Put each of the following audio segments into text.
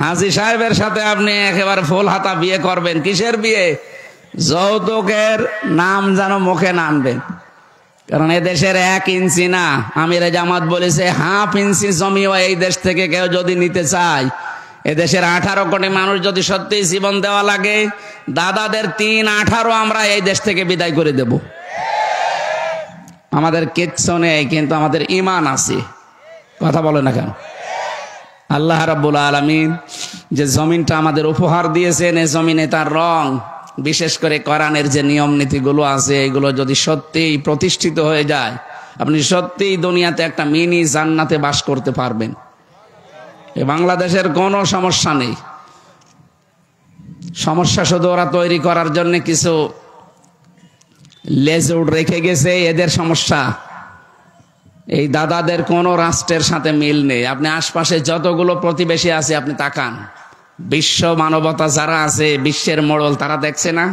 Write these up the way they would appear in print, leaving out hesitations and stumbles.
হাজী সাহেবের সাথে আপনি একেবারে ফুল হাতা বিয়ে করবেন, কিসের বিয়ে? যৌতুকের নাম যেন মুখে না আনবেন। কারণ এদেশের 1 ইঞ্চি না, আমিরে জামাত বলেছে হাফ ইঞ্চি জমিও এই দেশ থেকে কেউ যদি নিতে চায়, এদেশের 18 কোটি মানুষ যদি সত্যি জীবন দেওয়া লাগে, দাদাদের 3-18 আমরা এই দেশ থেকে বিদায় করে দেব। আমাদের কিচ্ছু নেই, কিন্তু আমাদের ঈমান আছে। কথা বলে না কেন? আল্লাহ রাব্বুল আলামিন যে জমিনটা আমাদের উপহার দিয়েছেন, এই জমিনে তার রং, বিশেষ করে কোরআনের যে নিয়ম নীতিগুলো আছে, এগুলো যদি সত্যিই প্রতিষ্ঠিত হয়ে যায়, আপনি সত্যিই দুনিয়াতে একটা মিনি জান্নাতে বাস করতে পারবেন। বাংলাদেশের কোনো সমস্যা নেই। সমস্যা শুধু ওরা তৈরি করার জন্য কিছু লেজউড রেখে গেছে, এদের সমস্যা। এই দাদাদের কোনো রাষ্ট্রের সাথে মিল নেই। আপনি আশপাশে যতগুলো প্রতিবেশী আছে আপনি তাকান, বিশ্ব মানবতা যারা আছে, বিশ্বের মোড়ল, তারা দেখছে না?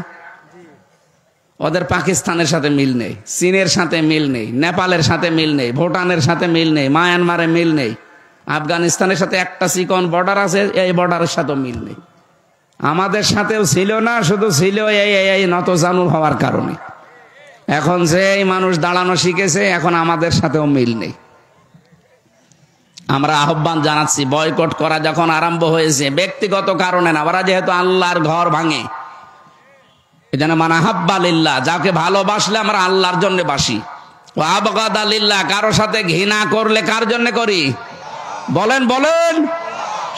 ওদের পাকিস্তানের সাথে মিল নেই, চীনের সাথে মিল নেই, নেপালের সাথে মিল নেই, ভুটানের সাথে মিল নেই, মায়ানমারে মিল নেই, আফগানিস্তানের সাথে একটা চিকন বর্ডার আছে, এই বর্ডারের সাথেও মিল নেই। আমাদের সাথেও ছিল না, শুধু ছিল এই নতজানু হওয়ার কারণে। এখন যে এই মানুষ দাঁড়ানো শিখেছে, এখন আমাদের সাথেও মিল নেই। আমরা আহ্বান জানাচ্ছি, বয়কট করা যখন আরম্ভ হয়েছে ব্যক্তিগত কারণে না, ওরা যেহেতু আল্লাহর ঘর ভাঙে, এজন্য মান আহাব্বা লিল্লাহ, যাকে ভালোবাসলে আমরা আল্লাহর জন্য বাসি, ওয়া আবগাদা লিল্লাহ, কারো সাথে ঘৃণা করলে কার জন্য করি? বলেন বলেন।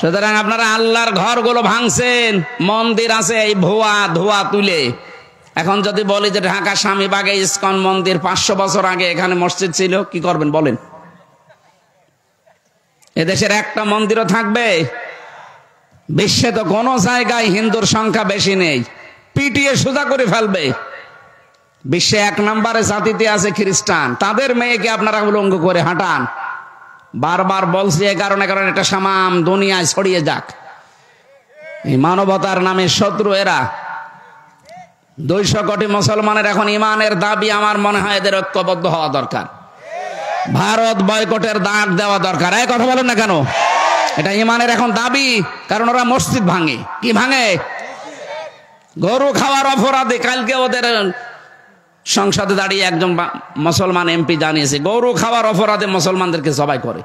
সুতরাং আপনারা আল্লাহর ঘরগুলো ভাঙছেন, মন্দির আছে এই ধোয়া তুলে। এখন যদি বলি যে ঢাকা স্বামীবাগে ইসকন মন্দির, 500 বছর আগে এখানে মসজিদ ছিল, কি করবেন বলেন? এদেশের একটা মন্দিরও থাকবে? বিশ্বে তো কোনো জায়গায় হিন্দুর সংখ্যা বেশি নেই, পিটিয়ে সোজা করে ফেলবে। বিশ্বে 1 নম্বরে জাতিতে আছে খ্রিস্টান, তাদের মেয়েকে আপনারা উলঙ্গ করে হাঁটান। বারবার বলছি এই কারণে এটা সামাম দুনিয়ায় ছড়িয়ে যাক। এই মানবতার নামে শত্রু এরা। 200 কোটি মুসলমানের এখন ইমানের দাবি, আমার মনে হয় এদের ঐক্যবদ্ধ হওয়া দরকার। ভারত বয়কটের ডাক দেওয়া দরকার। এই কথা বলেন না কেন? এটা ইমানের এখন দাবি, কারণ ওরা মসজিদ ভাঙে। কি ভাঙে? গরু খাওয়ার অপরাধে। কালকে ওদের সংসদে দাঁড়িয়ে একজন মুসলমান এমপি জানিয়েছে, গরু খাওয়ার অপরাধে মুসলমানদেরকে জবাই করে।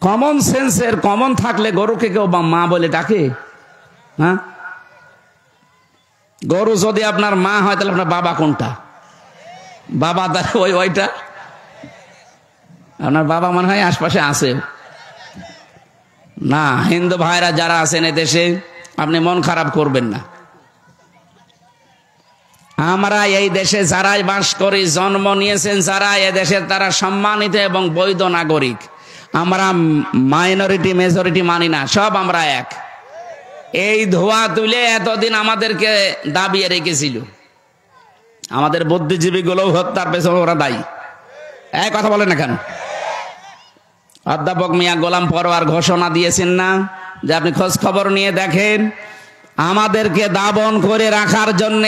কমন সেন্সের কমন থাকলে গরুকে কেউ মা বলে ডাকে? হ্যাঁ, গরু যদি আপনার মা হয়, তাহলে আপনার বাবা কোনটা? বাবা ওইটা। আপনার বাবা মনে হয় আশপাশে আছে না। হিন্দু ভাইরা যারা আছেন এদেশে, আপনি মন খারাপ করবেন না। আমরা এই দেশে যারাই বাস করি, জন্ম নিয়েছেন যারা, এদেশের তারা সম্মানিত এবং বৈধ নাগরিক। আমরা মাইনরিটি মেজরিটি মানি না, সব আমরা এক। এই ধোয়া তুলে এতদিন আমাদেরকে দাবিয়ে রেখেছিল। আমাদের বুদ্ধিজীবীগুলো হত্যার পেছনে ওরা দায়ী। এক কথা বলে না কেন? অধ্যাপক মিয়া গোলাম পরোয়ার ঘোষণা দিয়েছেন না যে আপনি খোঁজ খবর নিয়ে দেখেন, আমাদেরকে দাবন করে রাখার জন্য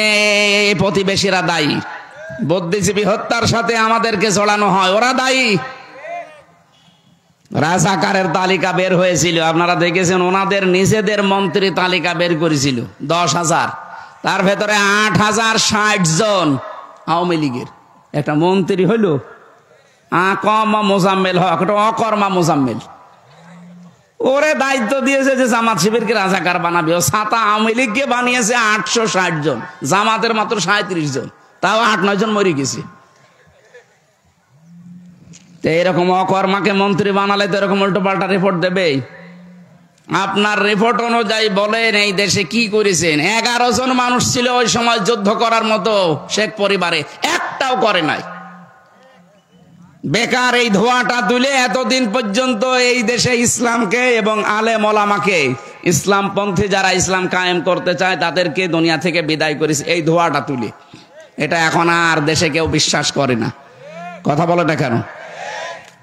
প্রতিবেশীরা দায়ী। বুদ্ধিজীবী হত্যার সাথে আমাদেরকে জড়ানো হয়, ওরা দায়ী। রাজাকারের তালিকা বের হয়েছিল, আপনারা দেখেছেন। ওনাদের নিজেদের মন্ত্রী তালিকা বের করেছিল 10,000, তার ভেতরে 8,060 জন আওয়ামী লীগের। একটা মন্ত্রী হইল আকমা মোজাম্মেল হক, একটা অকর্মা মোজাম্মেল। ওরে দায়িত্ব দিয়েছে যে জামাত শিবিরকে রাজাকার বানাবে। ও ছাতা আওয়ামী লীগকে বানিয়েছে 860 জন, জামাতের মাত্র 37 জন, তাও 8-9 জন মরে গেছে। এরকম অকর্মাকে মন্ত্রী বানালে তো এরকম উল্টো পাল্টা রিপোর্ট দেবে। আপনার রিপোর্ট অনুযায়ী বলেন এই দেশে কি করেছেন? 11 জন মানুষ ছিল ওই সময় যুদ্ধ করার মতো শেখ পরিবারে, একটাও করে নাই। বেকার এই ধোঁয়াটা তুলে এতদিন পর্যন্ত এই দেশে ইসলামকে এবং আলেম ওলামাকে, ইসলামপন্থী যারা ইসলাম কায়েম করতে চায় তাদেরকে দুনিয়া থেকে বিদায় করেছে এই ধোঁয়াটা তুলে। এটা এখন আর দেশে কেউ বিশ্বাস করে না। কথা বলে না কেন?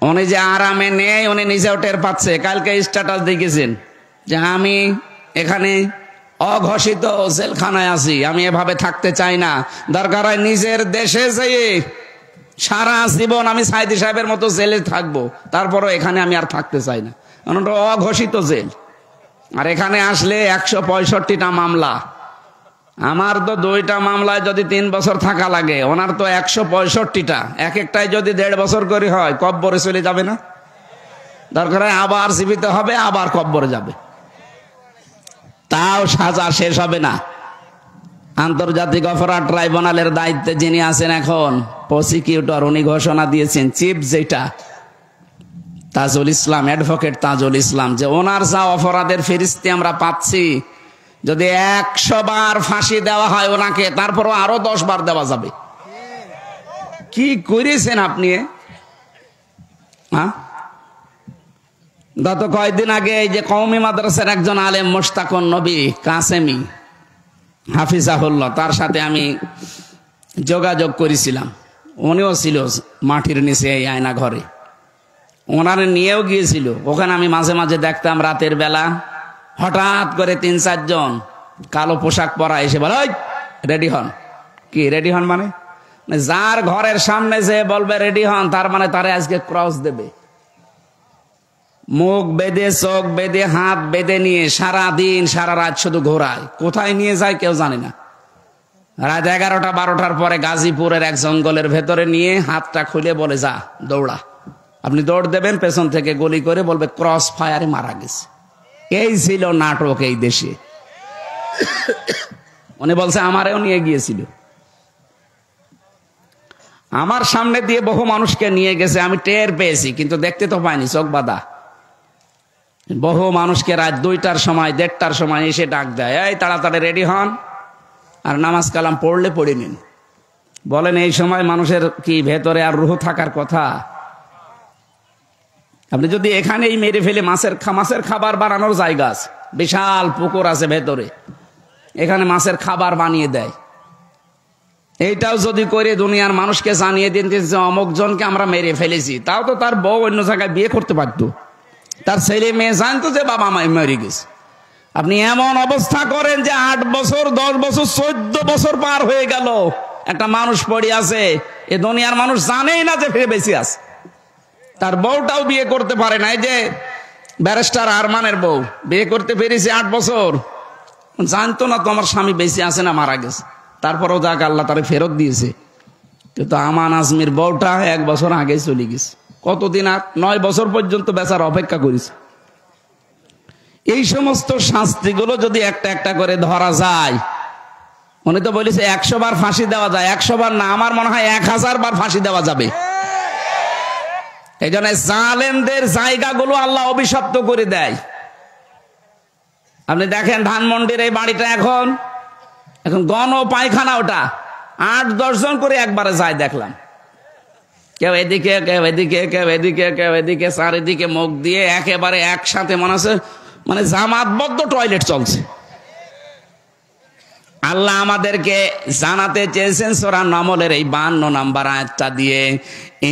উনি যে আরামে নেই, উনি নিজেও টের পাচ্ছে। কালকে স্ট্যাটাস দেখেছেন যে আমি এখানে অঘোষিত জেলখানায় আছি, আমি এভাবে থাকতে চাই না। দরকার হয় নিজের দেশে যেয়ে সারা জীবন আমি সাইদি সাহেবের মতো জেলে থাকবো, তারপরও এখানে আমি আর থাকতে চাই না। অঘোষিত জেল। আর এখানে আসলে 165টা মামলা। আমার তো 2টা মামলায় যদি 3 বছর থাকা লাগে, ওনার তো 165টা, এক একটাই যদি 1.5 বছর করে হয়, কব্বরে চলে যাবে না? দরকার হয় আবার জীবিত হবে, আবার কব্বরে যাবে, তাও সাজা শেষ হবে না। আন্তর্জাতিক অপরাধ ট্রাইব্যুনালের দায়িত্বে যিনি আছেন এখন, প্রসিকিউটর, উনি ঘোষণা দিয়েছেন, চিফ যেটা তাজুল ইসলাম, অ্যাডভোকেট তাজুল ইসলাম, যে ওনার যা অপরাধের ফেরিস্তি আমরা পাচ্ছি, যদি 100 বার ফাঁসি দেওয়া হয় ওনাকে, তারপরও আরো 10 বার দেওয়া যাবে। কি করেছেন আপনি? গত কয়েকদিন আগে এই যে কওমি মাদ্রাসার একজন আলেম মোশতাকুন নবী কাসেমি হাফিজাহুল্লাহ, তার সাথে আমি যোগাযোগ করেছিলাম। উনিও ছিল মাটির নিচে এই আয়না ঘরে, ওনার নিয়েও গিয়েছিল। ওখানে আমি মাঝে মাঝে দেখতাম রাতের বেলা হঠাৎ করে 3-4 জন কালো পোশাক পরা এসে বলে, ওই রেডি হন। কি রেডি হন মানে? যার ঘরের সামনে যে বলবে রেডি হন, তার মানে তারে আজকে ক্রস দেবে। মুখ বেঁধে, চোখ বেঁধে, হাত বেঁধে নিয়ে সারা দিন সারা রাত শুধু ঘোরায়। কোথায় নিয়ে যায় কেউ জানে না। রাত 11টা-12টার পরে গাজীপুরের এক জঙ্গলের ভেতরে নিয়ে হাতটা খুলে বলে, যা দৌড়া। আপনি দৌড় দেবেন, পেছন থেকে গুলি করে বলবে ক্রস ফায়ারে মারা গেছে। এই ছিল নাটক এই দেশে। উনি বলছে আমারেও নিয়ে গিয়েছিল, আমার সামনে দিয়ে বহু মানুষকে নিয়ে গেছে, আমি টের পেয়েছি, কিন্তু দেখতে তো পাইনি, চোখ বাঁধা। বহু মানুষকে রাত 2টার সময় 1:30টার সময় এসে ডাক দেয়, এই তাড়াতাড়ি রেডি হন আর নামাজ কালাম পড়লে পড়ে নিন। বলেন এই সময় মানুষের কি ভেতরে আর রুহ থাকার কথা? আপনি যদি এখানেই মেরে ফেলে মাছের খাবার বানানোর জায়গা আছে, বিশাল পুকুর আছে ভেতরে, এখানে মাছের খাবার বানিয়ে দেয়। এইটাও যদি করে দুনিয়ার মানুষকে জানিয়ে দিন যে অমুক জনকে আমরা মেরে ফেলেছি, তাও তো তার বউ অন্য জায়গায় বিয়ে করতে পারতো, তার ছেলে মেয়ে জানতো যে বাবা মা মরে গেছে। আপনি এমন অবস্থা করেন যে 8 বছর, 10 বছর, 14 বছর পার হয়ে গেল, একটা মানুষ পড়ে আছে, এ দুনিয়ার মানুষ জানেই না যে ফিরে বেঁচে আছে। তার বউটাও বিয়ে করতে পারে না। এই যে ব্যারিস্টার আরমানের বউ বিয়ে করতে পেরেছে 8 বছর, জানতো না তো আমার স্বামী বেঁচে আছে না মারা গেছে, তারপরেও যাক আল্লাহ তারে ফেরত দিয়েছে। কিন্তু আমান আজমির বউটা 1 বছর আগে চলে গেছে। কতদিন? আর 9 বছর পর্যন্ত বেচার অপেক্ষা করেছে। এই সমস্ত শাস্তিগুলো যদি একটা একটা করে ধরা যায়, উনি তো বলেছে 100 বার ফাঁসি দেওয়া যায়। 100 বার না, আমার মনে হয় 1000 বার ফাঁসি দেওয়া যাবে। এই জন্য জালেমদের জায়গাগুলো আল্লাহ অভিশপ্ত করে দেয়। আপনি দেখেন ধানমন্ডির এই বাড়িটা এখন গণ পায়খানা, ওটা 8-10 জন করে একবারে যায় দেখলাম। কেউ এদিকে, কেউ এদিকে, কেউ এদিকে, কেউ এদিকে, চারিদিকে মুখ দিয়ে একেবারে একসাথে মনে হচ্ছে মানে জামাতবদ্ধ টয়লেট চলছে। আল্লাহ আমাদেরকে জানাতে চেয়েছেন সূরা নামলের এই 52 নম্বর আয়াতটা দিয়ে,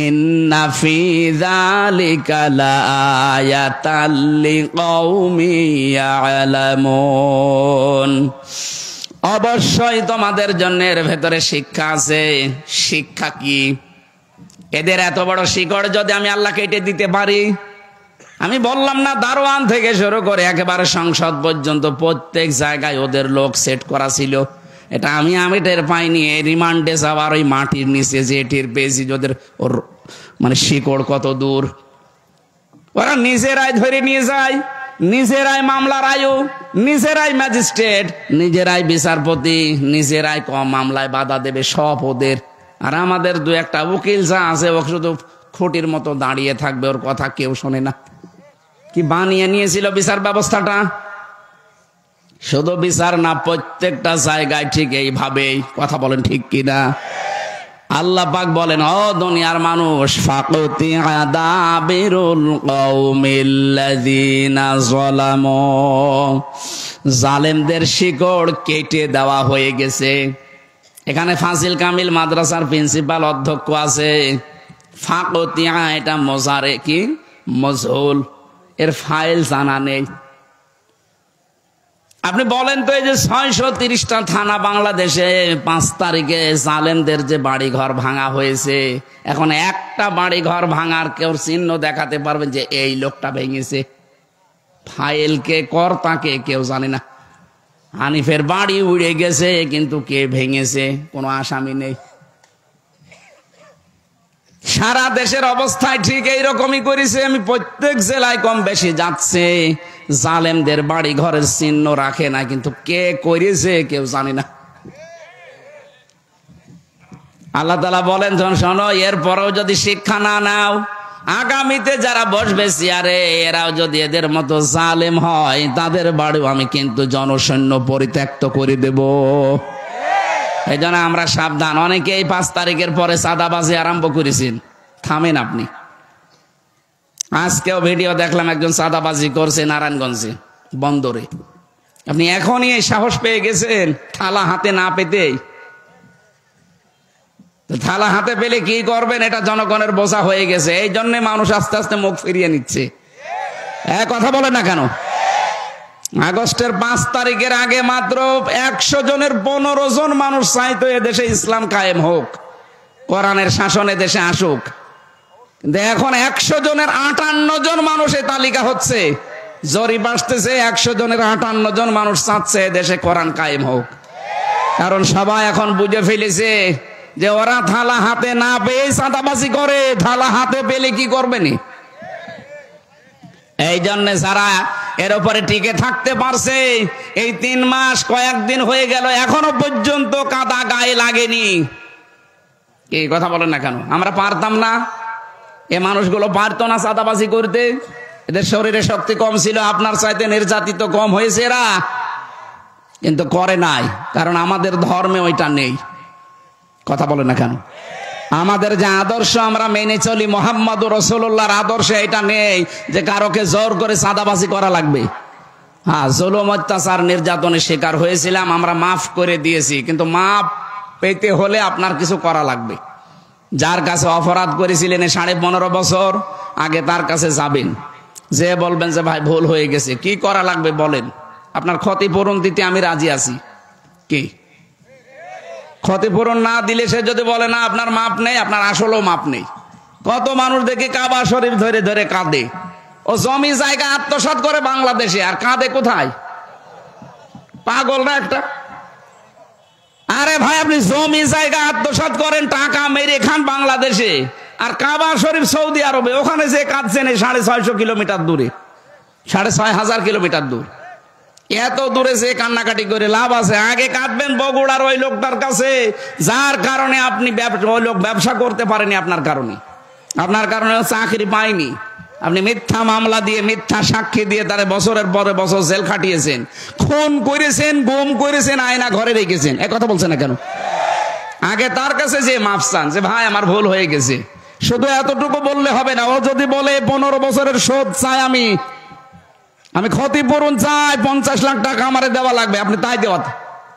ইন্না ফি যালিকা লাআয়াতাল লিকাউমি ইয়ালামুন। অবশ্যই তোমাদের জন্য এর ভেতরে শিক্ষা আছে। শিক্ষা কি? এদের এত বড় শিকড় যদি আমি আল্লাহ কেটে দিতে পারি, আমি বললাম না দারোয়ান থেকে শুরু করে একেবারে সংসদ পর্যন্ত প্রত্যেক জায়গায় ওদের লোক সেট করা ছিল। এটা আমি টের পাইনি, এই রিমান্ডে যাওয়ার ওই মাটির নিচে যে টের পেয়েছি ওদের ওর মানে শিকড় কত দূর। ওরা নিজেরাই ধরে নিয়ে যায়, নিজেরাই মামলার আয়ু, নিজেরাই ম্যাজিস্ট্রেট, নিজেরাই বিচারপতি, নিজেরাই কম মামলায় বাধা দেবে, সব ওদের। আর আমাদের 2-1টা উকিল যা আছে ও শুধু খুঁটির মতো দাঁড়িয়ে থাকবে, ওর কথা কেউ শোনে না। কি বানিয়ে নিয়েছিল বিচার ব্যবস্থাটা? শুধু বিচার না, প্রত্যেকটা জায়গায় ঠিক এইভাবেই। কথা বলেন ঠিক কিনা? আল্লাহ পাক বলেন, ও দুনিয়ার মানুষ, ফাকুতি আদাবিরুল কওমিল্লাযিনা যালামু, জালেমদের শিকড় কেটে দেওয়া হয়ে গেছে। এখানে ফাজিল কামিল মাদ্রাসার প্রিন্সিপাল অধ্যক্ষ আছে। ফাকুতিয়া এটা মোজারে কি মজহুল, এর ফাইল জানা নেই। আপনি বলেন তো, এই যে 630টা থানা বাংলাদেশে 5 তারিখে জালেমদের যে বাড়ি ঘর ভাঙা হয়েছে, এখন একটা বাড়ি ঘর ভাঙার কেউ চিহ্ন দেখাতে পারবেন যে এই লোকটা ভেঙেছে? ফাইলকে কর্তাকে কেউ জানে না। হানিফের বাড়ি উড়ে গেছে, কিন্তু কে ভেঙেছে কোনো আসামি নেই। সারা দেশের অবস্থায় ঠিক এইরকমই করেছে। আমি প্রত্যেক জেলায় কম বেশি যাচ্ছে, জালেমদের বাড়ি ঘরের চিহ্ন রাখে না, কিন্তু কে করেছে কেউ জানে না। আল্লাহ তাআলা বলেন, শোনো, এরপরেও যদি শিক্ষা না নাও, আগামীতে যারা বসবে চেয়ারে এরাও যদি এদের মতো জালেম হয়, তাদের বাড়িও আমি কিন্তু জনসৈন্য পরিত্যক্ত করে দেব। এই জন্য আমরা সাবধান। অনেকেই 5 তারিখের পরে চাঁদাবাজি আরম্ভ করেছেন, থামেন আপনি। আজকেও ভিডিও দেখলাম, একজন চাঁদাবাজি করছে নারায়ণগঞ্জে বন্দরে। আপনি এখনই এই সাহস পেয়ে গেছেন থালা হাতে না পেতেই। থালা হাতে পেলে কি করবেন, এটা জনগণের বোঝা হয়ে গেছে। এই জন্য মানুষ আস্তে আস্তে মুখ ফিরিয়ে নিচ্ছে। কথা বলে না কেন? আগস্টের 5 তারিখের আগে মাত্র 100 জনের 15 জন মানুষ চাইতো এদেশে ইসলাম কায়েম হোক, কোরআনের শাসন দেশে আসুক। কিন্তু এখন 100 জনের 58 জন মানুষ এই তালিকা হচ্ছে। জরিপ আসতেছে 100 জনের 58 জন মানুষ চাচ্ছে দেশে কোরআন কায়েম হোক। কারণ সবাই এখন বুঝে ফেলেছে যে ওরা থালা হাতে না পেয়ে চাঁদাবাজি করে, থালা হাতে পেলে কি করবেনি। এই জন্য যারা এর উপরে টিকে থাকতে পারছে, এই 3 মাস কয়েকদিন হয়ে গেল এখনো পর্যন্ত কাদা গায়ে লাগেনি। এই কথা বলেন না কেন? আমরা পারতাম না? এ মানুষগুলো পারতো না চাঁদাবাজি করতে? এদের শরীরে শক্তি কম ছিল, আপনার চাইতে নির্যাতিত কম হয়েছে এরা, কিন্তু করে নাই। কারণ আমাদের ধর্মে ওইটা নেই। কথা বলেন না কেন? আমাদের যে আদর্শ আমরা মেনে চলি, মুহাম্মদুর রাসূলুল্লাহর আদর্শে এটা নেই যে কারোকে জোর করে চাঁদাবাজি করা লাগবে। হ্যাঁ, জুলুম অত্যাচার নির্যাতনের শিকার হয়েছিলাম, আমরা মাফ করে দিয়েছি, কিন্তু মাফ পেতে হলে আপনার কিছু করা লাগবে। যার কাছে অপরাধ করেছিলেন 15.5 বছর আগে, তার কাছে যাবেন, যে বলবেন যে ভাই ভুল হয়ে গেছে, কি করা লাগবে বলেন, আপনার ক্ষতিপূরণ দিতে আমি রাজি আছি। কি ক্ষতিপূরণ না দিলে সে যদি বলে না আপনার মাপ নেই, আপনার আসলেও মাপ নেই। কত মানুষ দেখি কাবা শরীফ ধরে ধরে কাঁদে। ও জমি জায়গা আত্মসাৎ করে বাংলাদেশে, আর কাঁদে কোথায়? পাগল না একটা? আরে ভাই, আপনি জমি জায়গা আত্মসাৎ করেন, টাকা মেরে খান বাংলাদেশে, আর কাবা শরীফ সৌদি আরবে, ওখানে যে কাঁদছেন 650 কিলোমিটার দূরে, 6500 কিলোমিটার দূর। এত দূরে যে কান্নাকাটি করে লাভ আছে? আগে কাঁদবেন বগুড়ার ওই লোকটার কাছে, যার কারণে আপনি ওই লোক ব্যবসা করতে পারেনি, আপনার কারণে চাকরি পায়নি। আপনি মিথ্যা মামলা দিয়ে, মিথ্যা সাক্ষী দিয়ে তারা বছরের পরে বছর জেল খাটিয়েছেন, খুন করেছেন, গুম করেছেন, আয়না ঘরে রেখেছেন। এক কথা বলছেন না কেন? আগে তার কাছে যে মাফ চান, যে ভাই আমার ভুল হয়ে গেছে। শুধু এতটুকু বললে হবে না। ও যদি বলে 15 বছরের শোধ চাই, আমি ক্ষতিপূরণ চাই, 50 লাখ টাকা আমারে দেওয়া লাগবে, আপনি তাই দেওয়া।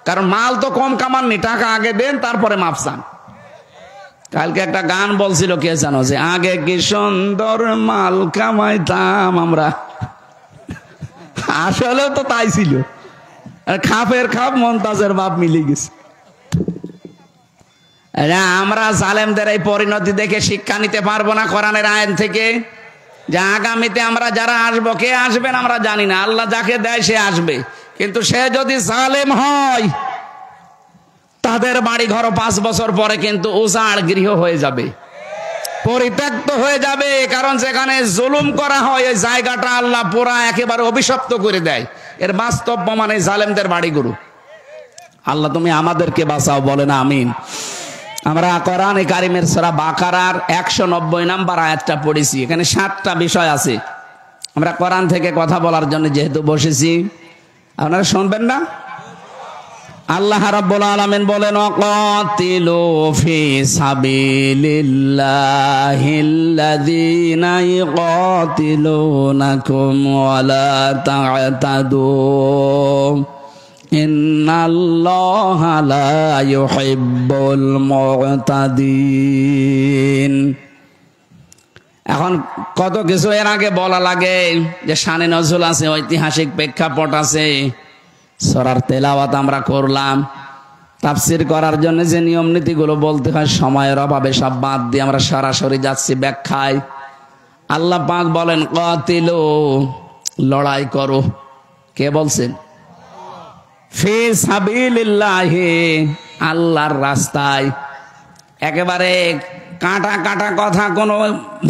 কারণ মাল তো কম কামাননি, টাকা আগে দেন, তারপরে মাফ চান। কালকে একটা গান বলছিল, কে জানো, যে আগে কি সুন্দর মাল কামাইতাম আমরা। আসলেও তো তাই ছিল। খাপের খাপ মমতাজের বাপ মিলে গেছে। আমরা জালেমদের এই পরিণতি দেখে শিক্ষা নিতে পারবো না কোরআনের আইন থেকে? যে আগামীতে আমরা যারা আসবো, কে আসবেন আমরা জানি না, আল্লাহ যাকে দেয় সে আসবে। কিন্তু সে যদি জালেম হয়, তাদের বাড়ি ঘর 5 বছর পরে কিন্তু উজাড় গৃহ হয়ে যাবে, পরিত্যক্ত হয়ে যাবে। কারণ যেখানে জুলুম করা হয়, এই জায়গাটা আল্লাহ পুরা একেবারে অভিশপ্ত করে দেয়। এর বাস্তব প্রমাণ এই জালেমদের বাড়িগুলো। আল্লাহ তুমি আমাদেরকে বাঁচাও, বলেন আমিন। আমরা কোরআনে কারিমের সূরা বাকারার 190 নম্বর আয়াতটা পড়েছি। এখানে 7টা বিষয় আছে। আমরা কোরআন থেকে কথা বলার জন্য যেহেতু বসেছি, আপনারা শুনবেন না? আল্লাহ রাব্বুল আলামিন বলেন, ওয়াকাতিলু ফি সাবিলিল্লাহিল্লাযীনা ইউকাতিলুনাকুম ওয়া লা তা'তাদু ইন্নাল্লাহা লা ইউহিব্বুল মু'তাদিন। এখন কত কিছু এর আগে বলা লাগে, যে শানে নজরুল আছে, ঐতিহাসিক প্রেক্ষাপট আছে। সূরার তেলাওয়াত আমরা করলাম, তাফসীর করার জন্য যে নিয়ম নীতিগুলো বলতে হয়, সময়ের অভাবে সব বাদ দিয়ে আমরা সরাসরি যাচ্ছি ব্যাখ্যায়। আল্লাহ পাক বলেন, কাতিলু, লড়াই করো। কে বলছেন? ফি সাবিলিল্লাহি, আল্লাহর রাস্তায়। একেবারে কাটা কাটা কথা, কোনো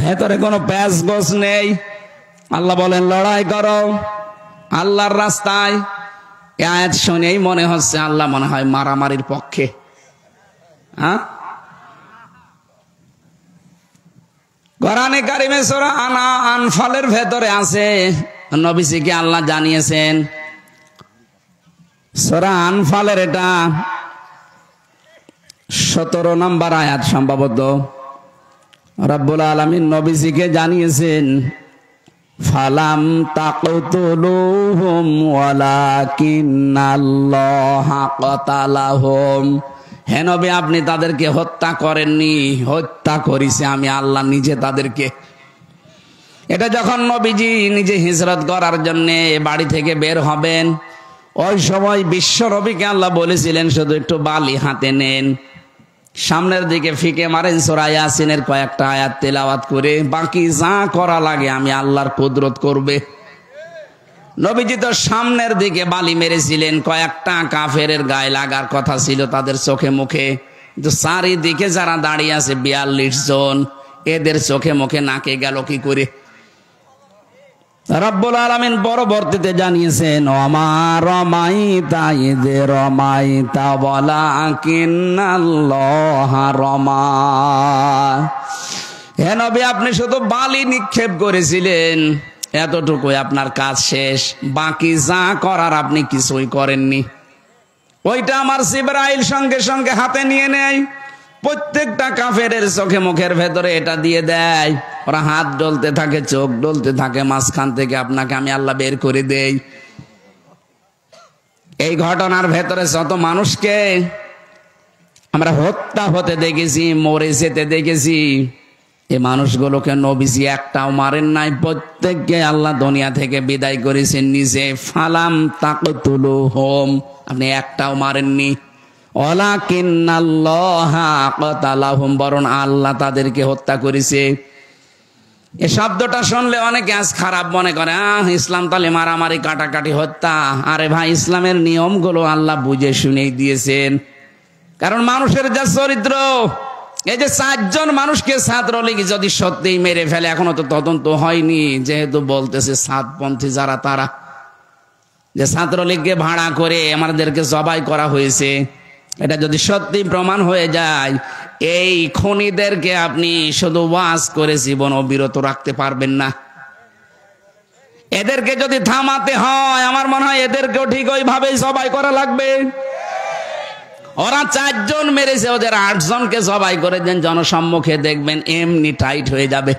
ভেতরে কোনো প্যাঁচ গোছ নেই। আল্লাহ বলেন লড়াই করো আল্লাহর রাস্তায়। এই আয়াত শুনেই মনে হচ্ছে আল্লাহ মনে হয় মারামারির পক্ষে। হ্যাঁ, কোরআনে কারিমে সূরা আনফালের ভেতরে আছে, নবীজিকে আল্লাহ জানিয়েছেন। সূরা আনফালের এটা 17 নম্বর আয়াত সম্ভবত। রব্বুল আলামিন নবীজিকে জানিয়েছেন, ফালাম তাকতুলুহুম ওয়ালাকিন্নাল্লাহা কাতালাহুম। হে নবী, আপনি তাদেরকে হত্যা করেননি, হত্যা করেছে আমি আল্লাহ নিজে তাদেরকে। এটা যখন নবীজি নিজে হিজরত করার জন্য বাড়ি থেকে বের হবেন, ওই সময় বিশ্ব নবীকে আল্লাহ বলেছিলেন শুধু একটু বালি হাতে নেন, সামনের দিকে ফিকে মারেন, সূরা ইয়াসিনের কয়েকটা আয়াত তেলাওয়াত করে বাকি যা করা লাগে আমি আল্লাহর কুদরত করবে। নবীজি তো সামনের দিকে বালি মেরেছিলেন, কয়েকটা কাফেরের গায়ে লাগার কথা ছিল তাদের চোখে মুখে, কিন্তু চারিদিকে যারা দাঁড়িয়ে আছে 42 জন, এদের চোখে মুখে নাকে গেল কি করে? রব্বুল আলামিন পরবর্তীতে জানিয়েছেন, ওমা রমাইতা ইয রমাইতা ওয়ালাকিন্নাল্লাহা রমা। হে নবী, আপনি শুধু বালি নিক্ষেপ করেছিলেন, এতটুকুই আপনার কাজ শেষ, বাকি যা করার আপনি কিছুই করেননি। ওইটা আমার জিবরাইল সঙ্গে সঙ্গে হাতে নিয়ে নেয়, প্রত্যেকটা কাফেরের চোখে মুখের ভেতরে এটা দিয়ে দেয়, ওরা হাত ডলতে থাকে, চোখ ডলতে থাকে, মাঝখান থেকে আপনাকে আমি আল্লাহ বের করে দেই। এই ঘটনার ভেতরে যত মানুষকে আমরা হত্যা হতে দেখেছি, মরে যেতে দেখেছি, এই মানুষগুলোকে নবীজি একটাও মারেন নাই, প্রত্যেককে আল্লাহ দুনিয়া থেকে বিদায় করেছেন নিজে। ফালাম তাকতুলুহুম, আপনি একটাও মারেননি। ওয়ালাকিন্নাল্লাহা কাতালাহুম, বরং আল্লাহ তাদেরকে হত্যা করেছে। এই শব্দটা শুনলে অনেকে আজ খারাপ মনে করে, ইসলাম তাহলে মারামারি কাটাকাটি হত্যা। আরে ভাই, ইসলামের নিয়মগুলো আল্লাহ বুঝে শুনেই দিয়েছেন। কারণ মানুষের যা চরিত্র, এই যে 4 জন মানুষকে ছাত্রলীগ যদি সত্যিই মেরে ফেলে, এখনো তো তদন্ত হয়নি, যেহেতু বলতেছে সাতপন্থী যারা, তারা যে ছাত্রলীগকে ভাড়া করে আমাদেরকে জবাই করা হয়েছে, এটা যদি সত্যি প্রমাণ হয়ে যায়, এই খুনিদেরকে আপনি শুধু ওয়াজ করে জীবনও বিরত রাখতে পারবেন না। এদেরকে যদি থামাতে হয়, আমার মনে হয় এদেরকেও ঠিক ওইভাবেই জবাই করা লাগবে। ওরা 4 জন মেরেছে, ওদের 8 জনকে জবাই করে দেন জনসম্মুখে, দেখবেন এমনি টাইট হয়ে যাবে।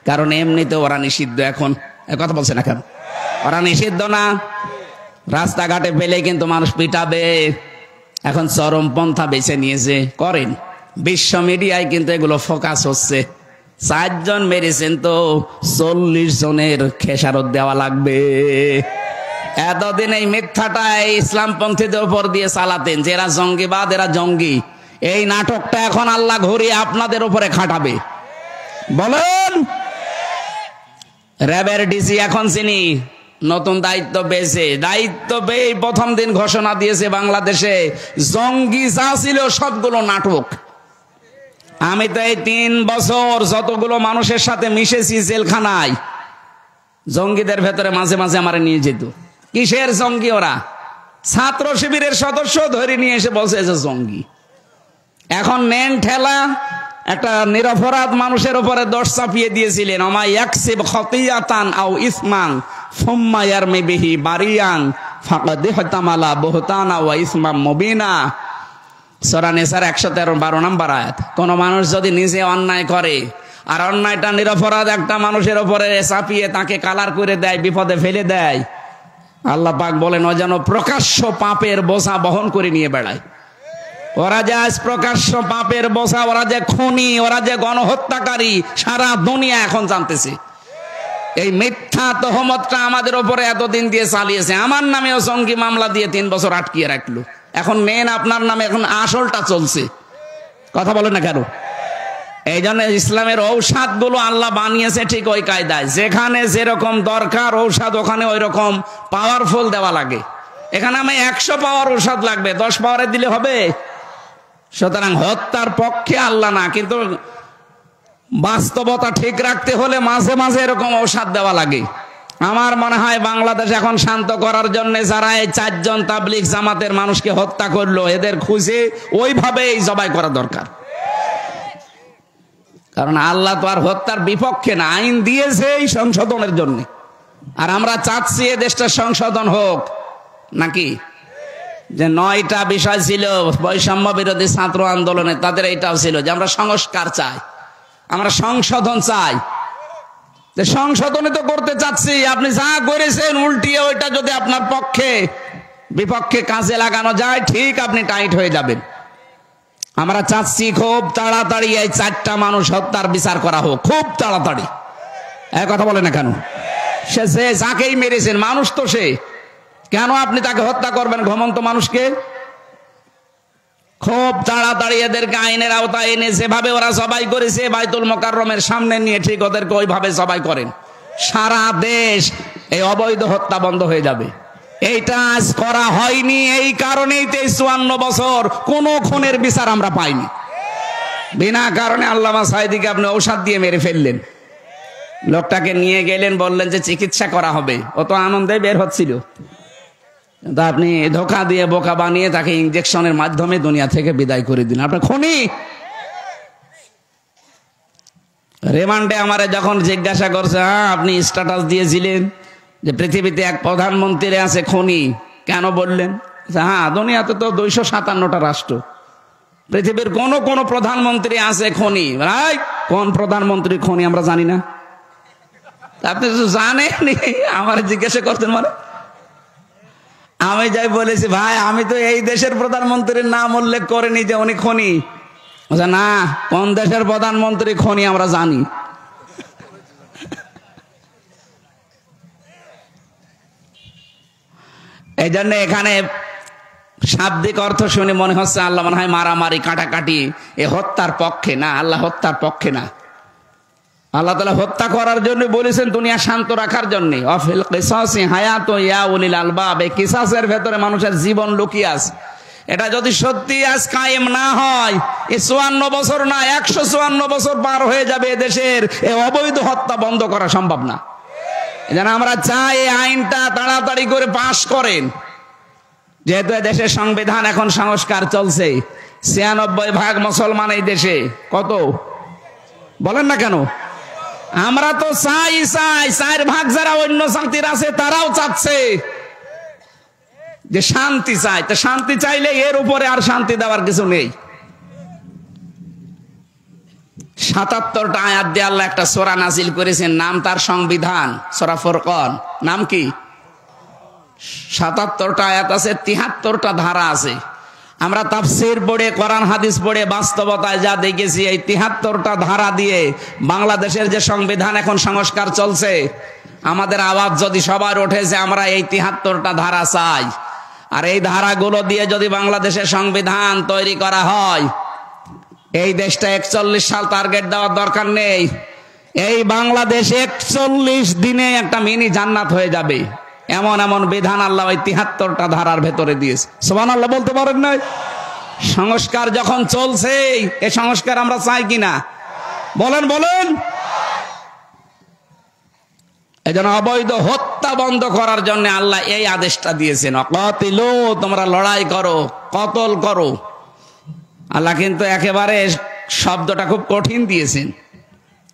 কারণ এমনিতে ওরা নিষিদ্ধ এখন। কথা বলছে না কেন? ওরা নিষিদ্ধ না, রাস্তাঘাটে পেলে কিন্তু মানুষ পিটাবে। এখন চরমপন্থা বেছে নিয়েছে, করেন। বিশ্ব মিডিয়ায় কিন্তু এগুলো ফোকাস হচ্ছে। 4 জন মেরেছেন তো 40 জনের খেসারত দেওয়া লাগবে। এতদিন এই মিথ্যাটাই ইসলামপন্থীদের উপর দিয়ে চালাতেন, যে এরা জঙ্গিবাদ, এরা জঙ্গি। এই নাটকটা এখন আল্লাহ ঘুরিয়ে আপনাদের উপরে খাটাবে। বলেন, র্যাবের ডিসি এখন চিনি নতুন দায়িত্ব পেয়েছে, দায়িত্ব পেয়ে প্রথম দিন ঘোষণা দিয়েছে বাংলাদেশে জঙ্গি যা ছিল সবগুলো নাটক। আমি তো এই 3 বছর যতগুলো মানুষের সাথে মিশেছি জেলখানায়, জঙ্গিদের ভেতরে মাঝে মাঝে আমার নিয়ে যেত। কিসের জঙ্গি? ওরা ছাত্র শিবিরের সদস্য ধরে নিয়ে এসে বলছে যে জঙ্গি। এখন নেন ঠেলা, একটা নিরপরাধ মানুষের উপরে দোষ চাপিয়ে দিয়েছিলেন, ওমা ইয়াকসিব খতিয়াতান আও ইসমান সুম্মা ইয়ারমি বিহি বারিয়ান ফাকাদ ইহতামালা বুহতানা ওয়া ইসমাম মুবিনা। সূরা নিসার 113 নম্বর আয়াত। কোন মানুষ যদি নিজে অন্যায় করে আর অন্যায়টা নিরপরাধ একটা মানুষের উপরে চাপিয়ে তাকে কালার করে দেয়, বিপদে ফেলে দেয়, আল্লাহ পাক বলেন ও যেন প্রকাশ্য পাপের বোঝা বহন করে নিয়ে বেড়ায়। ওরা যে আজ প্রকাশ্য পাপের বোঝা, ওরা যে খুনি, ওরা যে গণহত্যাকারী, সারা দুনিয়া এখন জানতেছে। এই মিথ্যা তহমতটা আমাদের উপরে এতদিন দিয়ে চালিয়েছে। আমার নামেও জঙ্গি মামলা দিয়ে 3 বছর আটকিয়ে রাখলো। এখন নেন আপনার নামে, এখন আসলটা চলছে। কথা বলে না কেন? এই জন্য ইসলামের ঔষধ গুলো আল্লাহ বানিয়েছে ঠিক ওই কায়দায়, যেখানে যেরকম দরকার ঔষধ ওখানে ওই রকম পাওয়ারফুল দেওয়া লাগে। এখানে আমি 100 পাওয়ার ঔষধ লাগবে, 10 পাওয়ারে দিলে হবে? সুতরাং হত্যার পক্ষে আল্লাহ না, কিন্তু বাস্তবতা ঠিক রাখতে হলে মাঝে মাঝে এরকম ঔষধ দেওয়া লাগে। আমার মনে হয় বাংলাদেশ এখন শান্ত করার জন্য যারা এই 4 জন তাবলিগ জামাতের মানুষকে হত্যা করলো, এদের খুঁজে ওইভাবেই জবাই করা দরকার। কারণ আল্লাহ তো আর হত্যার বিপক্ষে না, আইন দিয়েছে এই সংশোধনের জন্য। আর আমরা চাচ্ছি এ দেশটা সংশোধন হোক নাকি? যে 9টা বিষয় ছিল বৈষম্য বিরোধী ছাত্র আন্দোলনে, তাদের এইটাও ছিল যে আমরা সংস্কার চাই, আমরা সংশোধন চাই। যে সংশোধনে তো করতে চাচ্ছি, আপনি যা করেছেন উল্টিয়ে ওইটা যদি আপনার পক্ষে বিপক্ষে কাজে লাগানো যায়, ঠিক আপনি টাইট হয়ে যাবেন। আমরা চাচ্ছি খুব তাড়াতাড়ি এই 4টা মানুষ হত্যার বিচার করা হোক, খুব তাড়াতাড়ি। এক কথা বলে না কেন? সে যাকেই মেরেছেন মানুষ তো সে, কেন আপনি তাকে হত্যা করবেন ঘুমন্ত মানুষকে? খুব তাড়াতাড়ি এদেরকে আইনের আওতায় এনে যেভাবে ওরা জবাই করেছে বাইতুল মোকাররমের সামনে নিয়ে ঠিক ওদেরকে ওইভাবে জবাই করেন, সারা দেশ এই অবৈধ হত্যা বন্ধ হয়ে যাবে। এইটা আজ করা হয়নি, এই কারণেই 53 বছর কোন খুনের বিচার আমরা পাইনি। বিনা কারণে আল্লামা সাঈদীকে আপনি ঔষধ দিয়ে মেরে ফেললেন। লোকটাকে নিয়ে গেলেন, বললেন যে চিকিৎসা করা হবে, ও তো আনন্দে বের হচ্ছিল। তা আপনি ধোঁকা দিয়ে বোকা বানিয়ে তাকে ইনজেকশনের মাধ্যমে দুনিয়া থেকে বিদায় করে দিলেন। আপনার খুনি। রিমান্ডে আমারে যখন জিজ্ঞাসা করছে, হ্যাঁ আপনি স্ট্যাটাস দিয়েছিলেন যে পৃথিবীতে এক প্রধানমন্ত্রী আছে খুনি, কেন বললেন? হ্যাঁ, দুনিয়াতে তো 257টা রাষ্ট্র, পৃথিবীর কোন কোন প্রধানমন্ত্রী আছে খুনি। ভাই কোন প্রধানমন্ত্রী খুনি আমরা জানি না? আপনি তো জানেননি, আমার জিজ্ঞাসা করতেন মানে? আমি যাই বলেছি, ভাই আমি তো এই দেশের প্রধানমন্ত্রীর নাম উল্লেখ করিনি যে উনি খুনি। না, কোন দেশের প্রধানমন্ত্রী খুনি আমরা জানি। এই জন্য এখানে শাব্দিক অর্থ শুনে মনে হচ্ছে আল্লাহ মনে হয় মারামারি কাটাকাটি এ হত্যার পক্ষে না। আল্লাহ হত্যার পক্ষে না। আল্লাহ তাআলা হত্যা করার জন্য বলেছেন দুনিয়া শান্ত রাখার জন্য। অফিল কিসাসি হায়াতুন ইয়া উলিল আলবাব, এই কিসাসের ভেতরে মানুষের জীবন লুকিয়ে আছে। এটা যদি সত্যি আজ কায়েম না হয়, এই 54 বছর না 154 বছর পার হয়ে যাবে, এদেশের এই অবৈধ হত্যা বন্ধ করা সম্ভব না। এজন্য আমরা চাই এই আইনটা তাড়াতাড়ি করে পাশ করেন। যেহেতু দেশের সংবিধান এখন সংস্কার চলছে, 96% মুসলমান এই দেশে। কত বলেন না কেন? আমরা তো চাই 4% যারা অন্য জাতির আছে তারাও চাচ্ছে যে শান্তি চাই। তো শান্তি চাইলে এর উপরে আর শান্তি দেওয়ার কিছু নেই। 77টা আয়াত দিয়ে আল্লাহ একটা সূরা নাজিল করেছেন, নাম তার সংবিধান, সূরা ফুরকান। নাম কি? 77টা আয়াত আছে, 73টা ধারা আছে। আমরা তাফসীর পড়ে কোরআন হাদিস পড়ে বাস্তবতায় যা দেখেছি, এই 73টা ধারা দিয়ে বাংলাদেশের যে সংবিধান এখন সংস্কার চলছে, আমাদের আওয়াজ যদি সবার ওঠে যে আমরা এই 73টা ধারা চাই, আর এই ধারাগুলো দিয়ে যদি বাংলাদেশের সংবিধান তৈরি করা হয়, এই দেশটা 41 সাল টার্গেট দেওয়ার দরকার নেই। এই বাংলাদেশ 41 দিনে একটা মিনি জান্নাত হয়ে যাবে। এমন এমন বিধান আল্লাহ ওই 73টা ধারার ভেতরে দিয়েছে। সুবহানাল্লাহ বলতে পারেন না? সংস্কার যখন চলছে, এই সংস্কার আমরা চাই কিনা বলেন বলেন। এই জন্য অবৈধ হত্যা বন্ধ করার জন্য আল্লাহ এই আদেশটা দিয়েছেন, অকাতিলু, তোমরা লড়াই করো, কতল করো। আল্লাহ কিন্তু একেবারে শব্দটা খুব কঠিন দিয়েছেন,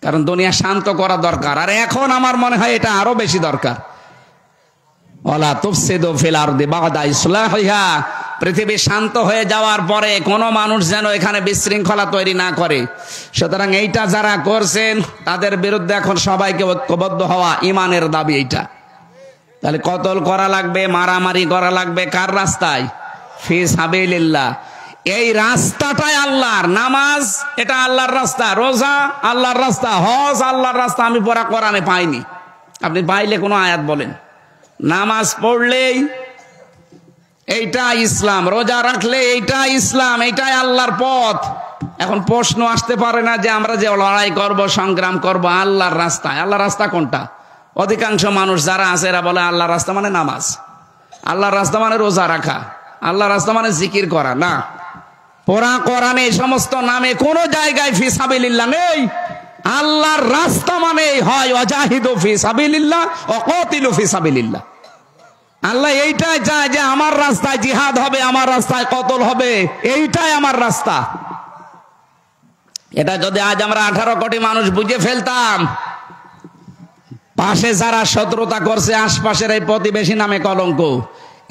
কারণ দুনিয়া শান্ত করা দরকার। আর এখন আমার মনে হয় এটা আরো বেশি দরকার। ওয়ালা তুফসিদু ফিল আরদি বা'দা ইসলাহিহা, পৃথিবী শান্ত হয়ে যাওয়ার পরে কোনো মানুষ যেন এখানে বিশৃঙ্খলা তৈরি না করে। সুতরাং এইটা যারা করছেন তাদের বিরুদ্ধে এখন সবাইকে ঐক্যবদ্ধ হওয়া ইমানের দাবি এইটা। তাহলে কতল করা লাগবে, মারামারি করা লাগবে কার রাস্তায়? ফি সাবিলিল্লাহ। এই রাস্তাটাই আল্লাহর। নামাজ এটা আল্লাহর রাস্তা, রোজা আল্লাহর রাস্তা, হজ আল্লাহর রাস্তা। আমি পড়া কোরআনে পাইনি, আপনি পাইলে কোনো আয়াত বলেন। নামাজ পড়লেই এইটা ইসলাম, রোজা রাখলে এইটা ইসলাম, এইটাই আল্লাহর পথ। এখন প্রশ্ন আসতে পারে না যে আমরা যে লড়াই করব, সংগ্রাম করব আল্লাহর রাস্তায়, আল্লাহর রাস্তা কোনটা? অধিকাংশ মানুষ যারা আছে এরা বলে আল্লাহর রাস্তা মানে নামাজ, আল্লাহর রাস্তা মানে রোজা রাখা, আল্লাহর রাস্তা মানে জিকির করা। না, পুরা কোরআনে এই সমস্ত নামে কোন জায়গায় ফি সাবিলিল্লাহ নেই। আল্লাহর রাস্তা মানে হয় ওয়াজাহিদু ফি সাবিলিল্লাহ ওয়া কাতিলু ফি সাবিলিল্লাহ। আল্লাহ এইটাই চায় যে আমার রাস্তায় জিহাদ হবে, আমার রাস্তায় কতল হবে, এইটাই আমার রাস্তা। এটা যদি আজ আমরা 18 কোটি মানুষ বুঝে ফেলতাম, পাশে যারা শত্রুতা করছে আশপাশের এই প্রতিবেশী নামে কলঙ্ক,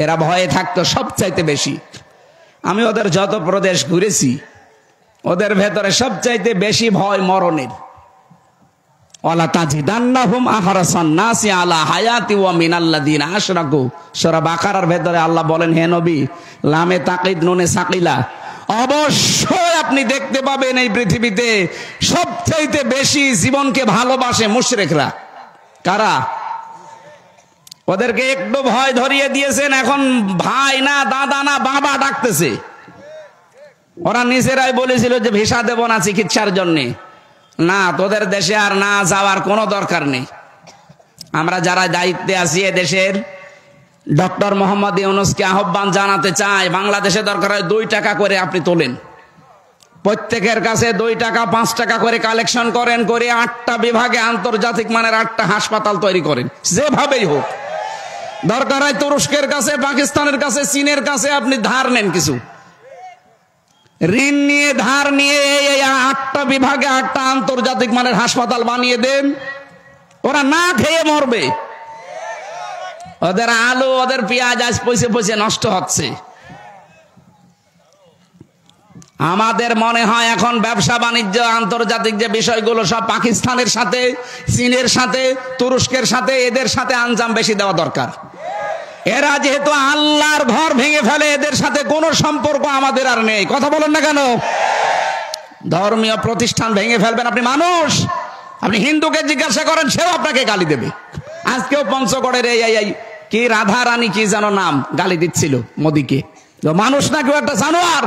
এরা ভয়ে থাকতো সবচাইতে বেশি। আমি ওদের যত প্রদেশ ঘুরেছি, ওদের ভেতরে সবচাইতে বেশি ভয় মরণের। ওয়ালা তাজিদান্নাহুম আহরাসান নাসি আলা হায়াতি ওয়া মিনাল্লাযিনা আশরাকু। সূরা বাকারার ভেতরে আল্লাহ বলেন, হে নবী, লামে তাকিদ নুনে সাকিলা, অবশ্যই আপনি দেখতে পাবেন এই পৃথিবীতে সবচাইতে বেশি জীবনকে ভালোবাসে মুশরিকরা। কারা? ওদেরকে একটু ভয় ধরিয়ে দিয়েছেন, এখন ভাই না দাদা না বাবা ডাকতেছে। ওরা নিজেরাই বলেছিল যে ভিসা দেব না চিকিৎসার জন্যে। না, তোদের দেশে আর না যাওয়ার কোনো দরকার নেই। আমরা যারা দায়িত্বে আছি এ দেশের, ডক্টর মোহাম্মদ ইউনূসকে আহ্বান জানাতে চাই, বাংলাদেশে দরকার হয় 2 টাকা করে আপনি তোলেন, প্রত্যেকের কাছে 2 টাকা 5 টাকা করে কালেকশন করেন, করে 8টা বিভাগে আন্তর্জাতিক মানের 8টা হাসপাতাল তৈরি করেন, যেভাবেই হোক। দরকার হয় তুরস্কের কাছে, পাকিস্তানের কাছে, চীনের কাছে আপনি ধার নেন, কিছু ঋণ নিয়ে ধার নিয়ে এই 8টা বিভাগে 8টা আন্তর্জাতিক মানের হাসপাতাল বানিয়ে দেন। ওরা না খেয়ে মরবে। ওদের আলু, ওদের পেঁয়াজ আজ পয়সে পয়সে নষ্ট হচ্ছে। আমাদের মনে হয় এখন ব্যবসা বাণিজ্য আন্তর্জাতিক যে বিষয়গুলো সব পাকিস্তানের সাথে, চীনের সাথে, তুরস্কের সাথে, এদের সাথে আঞ্জাম বেশি দেওয়া দরকার। এরা যেহেতু আল্লাহর ঘর ভেঙে ফেলে, এদের সাথে কোনো সম্পর্ক আমাদের আর নেই। কথা বলেন না কেন? ধর্মীয় প্রতিষ্ঠান ভেঙে ফেলবেন আপনি মানুষ। আপনি হিন্দুকে জিজ্ঞাসা করেন, সেও আপনাকে গালি দেবে। আজকেও পঞ্চগড়ের এই কি রাধা রানী কি যেন নাম, গালি দিচ্ছিল মোদিকে। মানুষ না কেউ একটা জানোয়ার।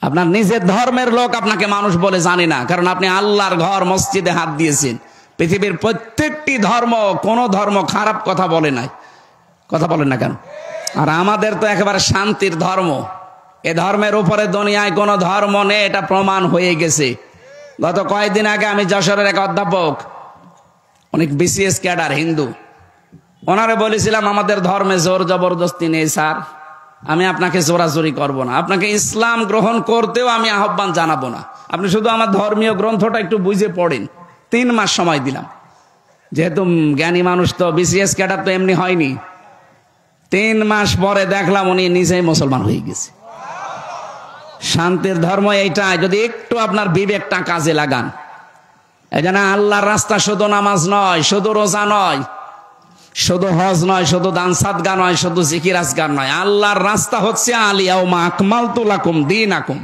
আপনার নিজের ধর্মের লোক আপনাকে মানুষ বলে জানে না, কারণ আপনি আল্লাহর ঘর মসজিদে হাত দিয়েছেন। পৃথিবীর প্রত্যেকটি ধর্ম, কোন ধর্ম খারাপ কথা বলে নাই। কথা বলেন না কেন? আর আমাদের তো একেবারে শান্তির ধর্ম। এ ধর্মের উপরে দুনিয়ায় কোনো ধর্ম নেই, এটা প্রমাণ হয়ে গেছে। গত কয়েকদিন আগে আমি যশোরের এক অধ্যাপক, অনেক বিসিএস ক্যাডার হিন্দু, ওনারে বলেছিলাম আমাদের ধর্মে জোর জবরদস্তি নেই স্যার, আমি আপনাকে জোরাজোরি করব না, আপনাকে ইসলাম গ্রহণ করতেও আমি আহ্বান জানাবো না, আপনি শুধু আমার ধর্মীয় গ্রন্থটা একটু বুঝে পড়েন। 3 মাস সময় দিলাম, যেহেতু জ্ঞানী মানুষ তো, বিসিএস ক্যাডার তো এমনি হয়নি। 3 মাস পরে দেখলাম উনি নিজেই মুসলমান হয়ে গেছে। শান্তির ধর্ম এইটা, যদি একটু আপনার বিবেকটা কাজে লাগান। এই জন্য আল্লাহর রাস্তা শুধু নামাজ নয়, শুধু রোজা নয়, শুধু হজ নয়, শুধু দান সাদকা নয়, শুধু জিকির আজকার নয়। আল্লাহর রাস্তা হচ্ছে আলিয়াউমা আকমালতু লাকুম দীনাকুম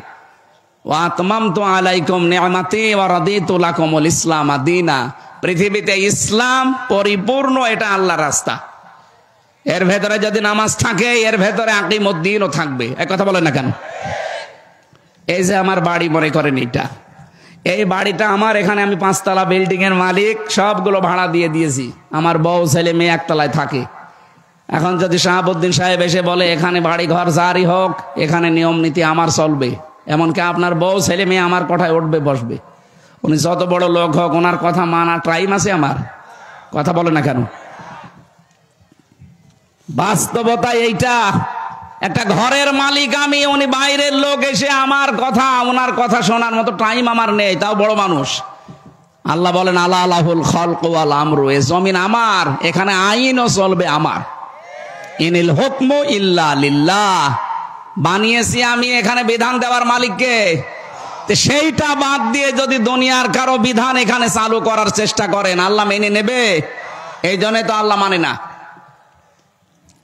ওয়া আতমামতু আলাইকুম নি'মাতি ওয়া রাদিতু লাকুমুল ইসলাম দীনা। পৃথিবীতে ইসলাম পরিপূর্ণ, এটা আল্লাহর রাস্তা। এর ভেতরে যদি নামাজ থাকে, এর ভেতরে আকিমুদ্দিনও থাকবে। এক কথা বলেন না কেন? এই যে আমার বাড়ি, মনে করেন এটা, এই বাড়িটা আমার, এখানে আমি 5 তলা বিল্ডিং এর মালিক, সবগুলো ভাড়া দিয়ে দিয়েছি। আমার বউ ছেলে মেয়ে 1 তলায় থাকে। এখন যদি শাহাবুদ্দিন সাহেব এসে বলে এখানে বাড়ি ঘর জারি হোক, এখানে নিয়ম নীতি আমার চলবে, এমনকি আপনার বউ ছেলে মেয়ে আমার কথায় উঠবে বসবে। উনি যত বড় লোক হোক, ওনার কথা মানা টাইম আছে আমার? কথা বলে না কেন? বাস্তবতা এইটা। একটা ঘরের মালিক আমি, উনি বাইরের লোক এসে আমার কথা, ওনার কথা শোনার মতো টাইম আমার নেই, তাও বড় মানুষ। আল্লাহ বলেন আলা আলাহুল খালকু ওয়াল আমরু, এ জমিন আমার, এখানে আইনও চলবে আমার। ইনিল হুকমু ইল্লা লিল্লাহ, বানিয়েছি আমি, এখানে বিধান দেওয়ার মালিককে। সেইটা বাদ দিয়ে যদি দুনিয়ার কারো বিধান এখানে চালু করার চেষ্টা করেন, আল্লাহ মেনে নেবে? এই জন্যই তো আল্লাহ মানে না।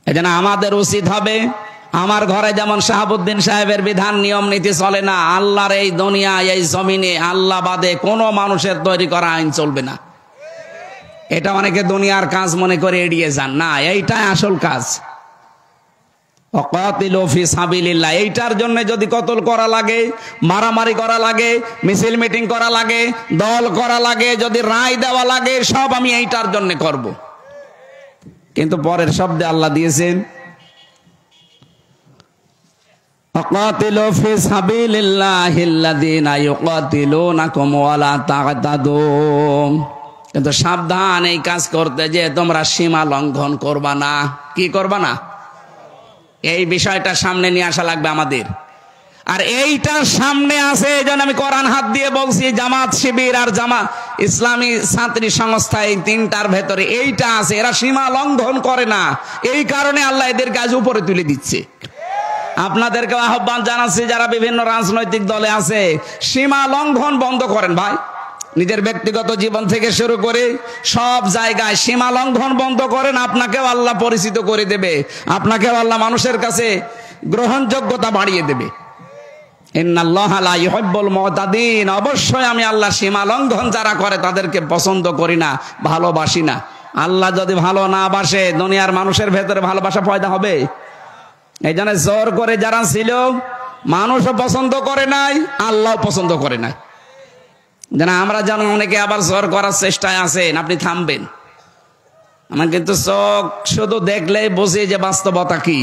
এই জন্য আমাদের উচিত হবে, আমার ঘরে যেমন শাহাবুদ্দিন সাহেবের বিধান নিয়ম নীতি চলে না, আল্লাহর এই দুনিয়া, এই জমিনে আল্লাহ বাদে কোনো মানুষের তৈরি করা আইন চলবে না। এটা অনেকে দুনিয়ার কাজ মনে করে এড়িয়ে যান, না, এইটাই আসল কাজ। ওয়াকাতিলু ফি সাবিলিল্লাহ, এইটার জন্য যদি কতল করা লাগে, মারামারি করা লাগে, মিছিল মিটিং করা লাগে, দল করা লাগে, যদি রায় দেওয়া লাগে, সব আমি এইটার জন্য করব। কিন্তু পরের শব্দে আল্লাহ দিয়েছেন ওয়াকাতিলু ফি সাবিলিল্লাহিল্লাযীনা ইউকাতিলুনাকুম ওয়া লা তা'তাদু। কিন্তু সাবধান এই কাজ করতে যে তোমরা সীমা লঙ্ঘন করবা না। কি করবা না? এই বিষয়টা সামনে নিয়ে আসা লাগবে আমাদের। আর এইটার সামনে আছে, এই জন্য আমি কোরআন হাত দিয়ে বলছি, জামাত শিবির আর জামাত ইসলামী ছাত্রী সংস্থা, এই তিনটার ভেতরে এইটা আছে। এরা সীমা লঙ্ঘন করে না, এই কারণে আল্লাহ এদের কাজ উপরে তুলে দিচ্ছে। আপনাদেরকে আহ্বান জানাচ্ছি, যারা বিভিন্ন রাজনৈতিক দলে আছে, সীমা লঙ্ঘন বন্ধ করেন ভাই। নিজের ব্যক্তিগত জীবন থেকে শুরু করে সব জায়গায় সীমা লঙ্ঘন বন্ধ করেন। আপনাকেও আল্লাহ পরিচিত করে দেবে, আপনাকেও আল্লাহ মানুষের কাছে গ্রহণযোগ্যতা বাড়িয়ে দেবে। ইন্নাল্লাহা লা ইউহিব্বুল মুতাদিন, অবশ্যই আমি আল্লাহ সীমা লঙ্ঘন যারা করে তাদেরকে পছন্দ করি না, ভালোবাসি না। আল্লাহ যদি ভালো না বাসে, দুনিয়ার মানুষের ভেতরে ভালোবাসা পয়দা হবে? এই জন্য জোর করে যারা ছিল, মানুষও পছন্দ করে নাই, আল্লাহও পছন্দ করে নাই। যেন আমরা যেন অনেকে আবার জোর করার চেষ্টায় আছেন, আপনি থামবেন। আমার কিন্তু চোখ শুধু দেখলেই বুঝি যে বাস্তবতা কি।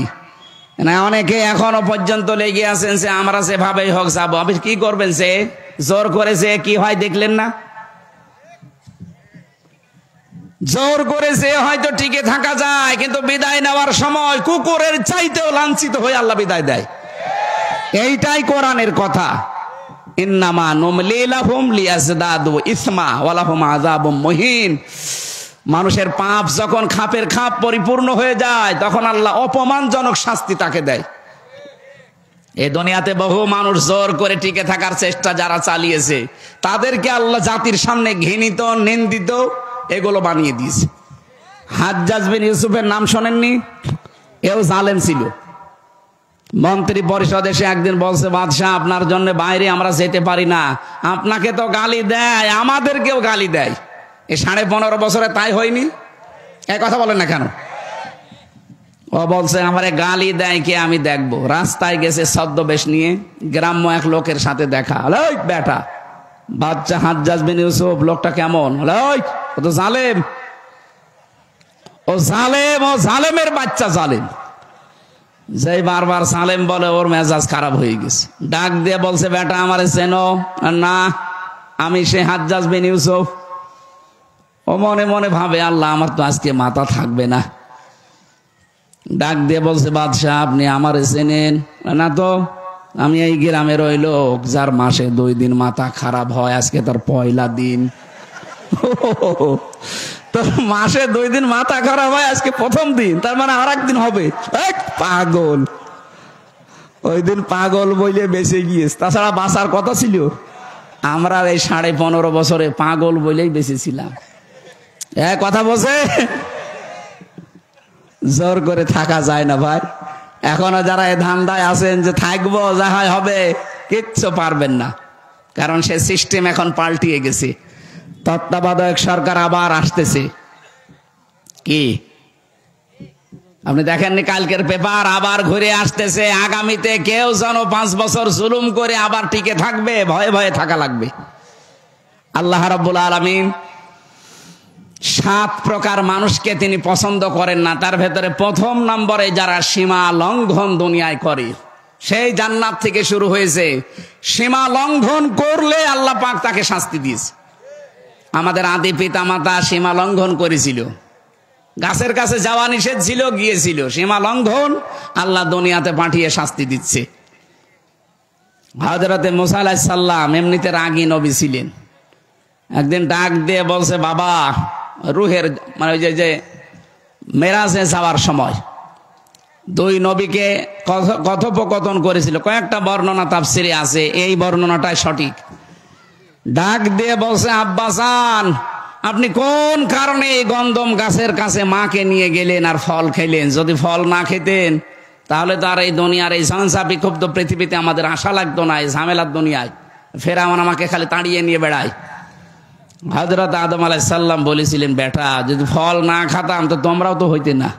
না, অনেকে এখনো পর্যন্ত লেগে আছেন যে আমরা যেভাবেই হোক যাবো। আপনি কি করবেন? সে জোর করেছে, কি হয় দেখলেন না? জোর করেছে হয়তো টিকে থাকা যায়, কিন্তু বিদায় নেওয়ার সময় কুকুরের চাইতেও লাঞ্ছিত হয়ে আল্লাহ বিদায় দেয়। এইটাই কোরআনের কথা। ইন্নামা নুমলি লাহুম লিয়াজদাদু ইসমা ওয়া লাহুম আযাবুম মুহিন। মানুষের পাপ যখন খাপের খাপ পরিপূর্ণ হয়ে যায়, তখন আল্লাহ অপমানজনক শাস্তি তাকে দেয়। এই দুনিয়াতে বহু মানুষ জোর করে টিকে থাকার চেষ্টা যারা চালিয়েছে, তাদেরকে আল্লাহ জাতির সামনে ঘৃণিত, নিন্দিত এগুলো বানিয়ে দিয়েছে। হাজ্জাজ বিন ইউসুফের নাম শোনেননি? এও জালেম ছিল। মন্ত্রী পরিষদ এসে একদিন বলছে, বাদশাহ আপনার জন্য বাইরে আমরা যেতে পারি না। আপনাকে তো গালি দেয়, আমাদেরকেও গালি দেয়। এই 15.5 বছরে তাই হয়নি? এক কথা বলেন না কেন? ও বলছে আমারে গালি দেয় কে আমি দেখবো। রাস্তায় গেছে ছদ্মবেশ নিয়ে, গ্রাম্য এক লোকের সাথে দেখা। ওই বেটা বাচ্চা হাজ্জাজ বিন ইউসুফ, লোকটা কেমন? ওই ও তো জালেম, ও জালেম, ও জালেমের বাচ্চা জালেম। যেই বারবার সালেম বলে, ওর মেজাজ খারাপ হয়ে গেছে। ডাক দিয়ে বলছে, বেটা আমারে চেনো? না, আমি সে হাজ্জাজ বিন ইউসুফ। ও মনে মনে ভাবে, আল্লাহ আমার তো আজকে মাথা থাকবে না। ডাক দিয়ে বলছে, বাদশাহ আপনি আমারে চেনেন? না তো, আমি এই গ্রামের ওই লোক যার মাসে 2 দিন মাথা খারাপ হয়, আজকে তার পয়লা দিন। তোর মাসে 2 দিন মাথা খারাপ হয়, আজকে প্রথম দিন, তার মানে আর একদিন হবে। পাগল, ওই দিন পাগল বইলে বেঁচে গিয়েছে, তাছাড়া বাঁচার কথা ছিল। আমরা এই 15.5 বছরে পাগল বইলেই বেঁচেছিলাম। কথা বলছে, জোর করে থাকা যায় না ভাই। এখনো যারা এই ধান্দায় আছেন যে থাকবো, যা হয় হবে, কিচ্ছু পারবেন না। কারণ সে সিস্টেম এখন পাল্টিয়ে গেছে। তত্ত্বাবধায়ক সরকার আবার আসতেছে। কি আপনি দেখেননি কালকের পেপার? আবার ঘুরে আসতেছে। আগামীতে কেউ যেন 5 বছর জুলুম করে আবার টিকে থাকবে, ভয়ে ভয়ে থাকা লাগবে। আল্লাহ রাব্বুল আলামিন 7 প্রকার মানুষকে তিনি পছন্দ করেন না। তার ভেতরে প্রথম নম্বরে যারা সীমা লঙ্ঘন দুনিয়ায় করে, সেই জান্নাত থেকে শুরু হয়েছে। সীমা লঙ্ঘন করলে আল্লাহ পাক তাকে শাস্তি দিয়েছে। আমাদের আদি পিতা মাতা সীমা লঙ্ঘন করেছিল, গাছের কাছে যাওয়া নিষেধ ছিল, গিয়েছিল। সীমা লঙ্ঘন, আল্লাহ দুনিয়াতে পাঠিয়ে শাস্তি দিচ্ছে। হযরতে মুসা আলাইহিস সালাম এমনিতে রাগী নবী ছিলেন। একদিন ডাক দিয়ে বলছে, বাবা রুহের মানে ওই যে মেরাজে যাওয়ার সময় 2 নবীকে কথোপকথন করেছিল। কয়েকটা বর্ণনা তাফসিরে আছে, এই বর্ণনাটাই সঠিক। ডাক দিয়ে বলছে, আব্বাসান আপনি কোন কারণে এই গন্ধম গাছের কাছে মাকে নিয়ে গেলেন আর ফল খেলেন? যদি ফল না খেতেন তাহলে তো আর এই দুনিয়ার এই ঝঞ্ঝা বিক্ষুব্ধ পৃথিবীতে আমাদের আশা লাগতো না। এই ঝামেলার দুনিয়ায় ফেরাউন আমাকে খালি তাড়িয়ে নিয়ে বেড়ায়। হযরত আদম আলাইহিস সালাম বলেছিলেন, বেটা যদি ফল না খেতাম তো তোমরাও তো হইতে না।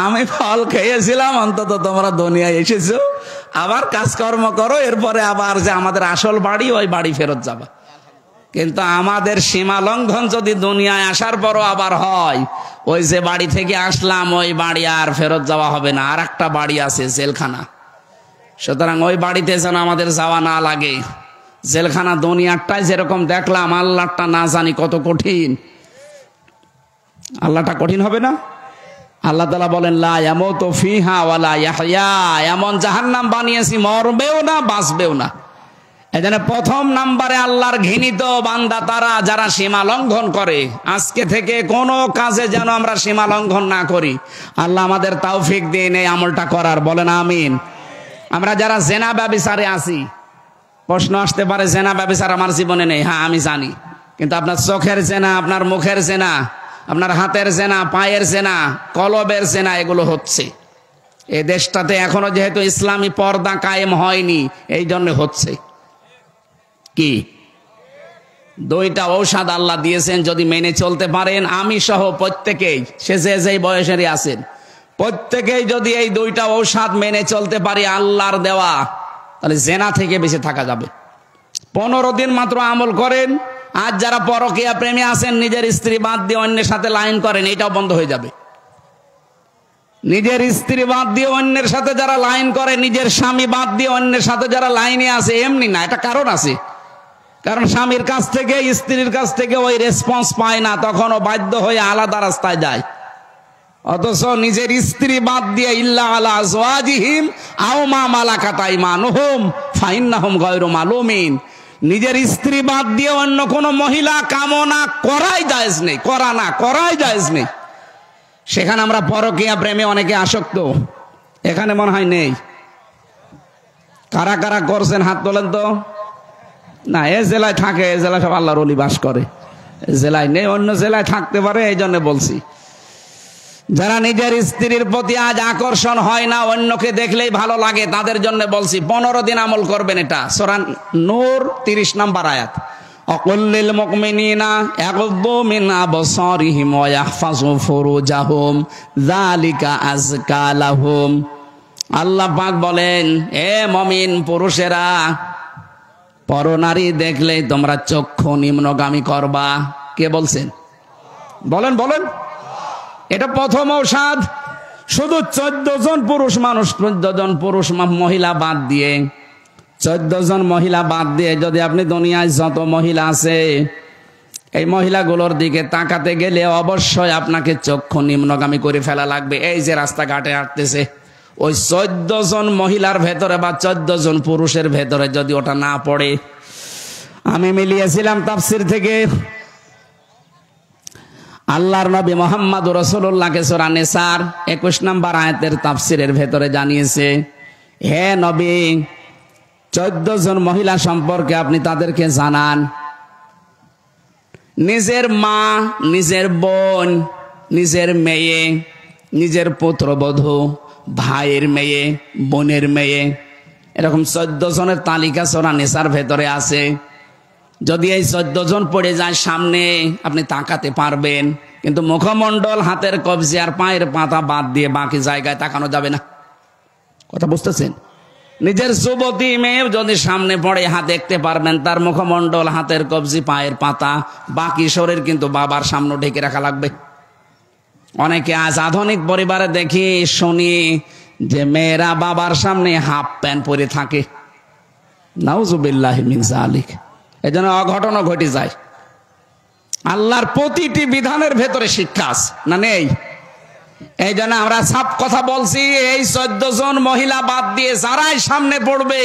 আমি ফল খেয়েছিলাম, অন্তত তোমরা দুনিয়ায় এসেছো, আবার কাজকর্ম করো, এরপরে আবার যে আমাদের আসল বাড়ি ওই বাড়ি ফেরত যাবা। কিন্তু আমাদের সীমা লঙ্ঘন যদি দুনিয়ায় আসার পরও আবার হয়, ওই যে বাড়ি থেকে আসলাম ওই বাড়ি আর ফেরত যাওয়া হবে না, আর একটা বাড়ি আছে জেলখানা। সুতরাং ওই বাড়িতে যেন আমাদের যাওয়া না লাগে। জেলখানা দুনিয়ারটাই যেরকম দেখলাম, আল্লাহটা না জানি কত কঠিন। আল্লাহটা কঠিন হবে না? আল্লাহ তাআলা বলেন লা ইয়ামুতু ফিহা ওয়ালা ইয়াহইয়া, এমন জাহান্নাম বানিয়েছি মরবেও না বাঁচবেও না। এজন্য প্রথম নাম্বারে আল্লাহর ঘৃণিত বান্দা তারা যারা সীমা লঙ্ঘন করে। আজকে থেকে কোনো কাজে যেন আমরা সীমা লঙ্ঘন না করি। আল্লাহ আমাদের তৌফিক দিন এই আমলটা করার, বলেন আমিন। আমরা যারা জেনা ব্যভিচারে আছি, প্রশ্ন আসতে পারে জেনা ব্যভিচার আমার জীবনে নেই। হ্যাঁ আমি জানি, কিন্তু আপনার চোখের জেনা, আপনার মুখের জেনা, আপনার হাতের জেনা, পায়ের জেনা, কলবের জেনা, এগুলো হচ্ছে। এই দেশটাতে এখনো যেহেতু ইসলামী পর্দা কায়েম হয়নি, এই জন্য হচ্ছে। কি দুইটা ঔষধ আল্লাহ দিয়েছেন, যদি মেনে চলতে পারেন, আমি সহ প্রত্যেকেই, সে যেই বয়সেরই আছেন, প্রত্যেকেই যদি এই দুইটা ঔষধ মেনে চলতে পারি আল্লাহর দেওয়া, তাহলে জেনা থেকে বেঁচে থাকা যাবে। 15 দিন মাত্র আমল করেন। আজ যারা পরকীয়া প্রেমী আছেন, নিজের স্ত্রী বাদ দিয়ে অন্যের সাথে লাইন করেন, এটাও বন্ধ হয়ে যাবে। নিজের স্ত্রী বাদ দিয়ে অন্যের সাথে যারা লাইন করে, নিজের স্বামী বাদ দিয়ে অন্যের সাথে যারা লাইনে আছে, এমনি না, এটা কারণ আছে। কারণ স্বামীর কাছ থেকে, স্ত্রীর কাছ থেকে ওই রেসপন্স পায় না, তখন ও বাধ্য হয়ে আলাদা রাস্তায় যায়। অথচ নিজের স্ত্রী বাদ দিয়ে ইল্লা আলা আজওয়াজিহিম আও মা মালাকাত আইমানুহুম ফাইন্নাহুম গায়রু মালুমিন, নিজের স্ত্রী বাদ দিয়ে অন্য কোন মহিলা কামনা করাই জায়েজ নেই, করাই জায়েজ নেই। সেখানে আমরা পরকীয়া প্রেমে অনেকে আসক্ত, এখানে মনে হয় নেই। কারা কারা করছেন হাত তোলেন তো। না, এ জেলায় থাকে, এ জেলায় সব আল্লাহর ওলি বাস করে, জেলায় নেই, অন্য জেলায় থাকতে পারে, এই জন্য বলছি। যারা নিজের স্ত্রীর প্রতি আজ আকর্ষণ হয় না, অন্যকে দেখলেই ভালো লাগে, তাদের জন্য বলছি 15 দিন আমল করবেন। এটা সূরা নূর 30 নম্বর আয়াত। অকুল্লিল মুমিনিনা ইয়াগুদ্দু মিন আবসারিহিম ওয়া ইয়াহফাযু ফুরুজাহুম যালিকা আযকা লাহুম। আল্লাহ পাক বলেন, এ মুমিন পুরুষেরা, পরনারী দেখলেই তোমরা চক্ষু নিম্নগামী করবা। কে বলছেন? বলেন বলেন। এটা প্রথম ঔষধ। শুধু 14 জন পুরুষ মানুষ, 14 জন পুরুষ মহিলা বাদ দিয়ে, 14 জন মহিলা বাদ দিয়ে যদি আপনি দুনিয়ায় যত মহিলা আছে, এই মহিলাগুলোর দিকে তাকাতে গেলে অবশ্যই আপনাকে চক্ষু নিম্নগামী করে ফেলা লাগবে। এই যে রাস্তাঘাটে হাঁটতেছে, ওই 14 জন মহিলার ভেতরে বা 14 জন পুরুষের ভেতরে যদি ওটা না পড়ে, আমি মিলিয়েছিলাম তাফসির থেকে, আল্লাহর নবী মুহাম্মদ রাসূলুল্লাহকে সূরা নিসার 21 নম্বর আয়াতের তাফসিরের ভেতরে জানিয়েছে, হে নবী, 14 জন মহিলা সম্পর্কে আপনি তাদেরকে জানান। নিজের মা, নিজের বোন, নিজের মেয়ে, নিজের পুত্রবধূ, ভাইয়ের মেয়ে, বোনের মেয়ে, এরকম 14 জনের তালিকা সূরা নিসার ভেতরে আছে। যদি এই 14 জন পড়ে যায় সামনে, আপনি তাকাতে পারবেন, কিন্তু মুখমণ্ডল, হাতের কবজি আর পায়ের পাতা বাদ দিয়ে বাকি জায়গায় তাকানো যাবে না। কথা বুঝতেছেন? নিজের যুবতী মেয়ে যদি সামনে পড়ে, হাত দেখতে পারবেন, তার মুখমণ্ডল, হাতের কবজি, পায়ের পাতা, বাকি শরীর কিন্তু বাবার সামনে ঢেকে রাখা লাগবে। অনেকে আজ আধুনিক পরিবারে দেখি শুনি যে মেয়েরা বাবার সামনে হাফ প্যান্ট পরে থাকে। নাউজুবিল্লাহি মিন যালিক। এজন্য অঘটনও ঘটে যায়। আল্লাহর প্রতিটি বিধানের ভেতরে শিক্ষা আছে, না নেই? এই জন্য আমরা সব কথা বলছি, এই 14 জন মহিলা বাদ দিয়ে যারাই সামনে পড়বে,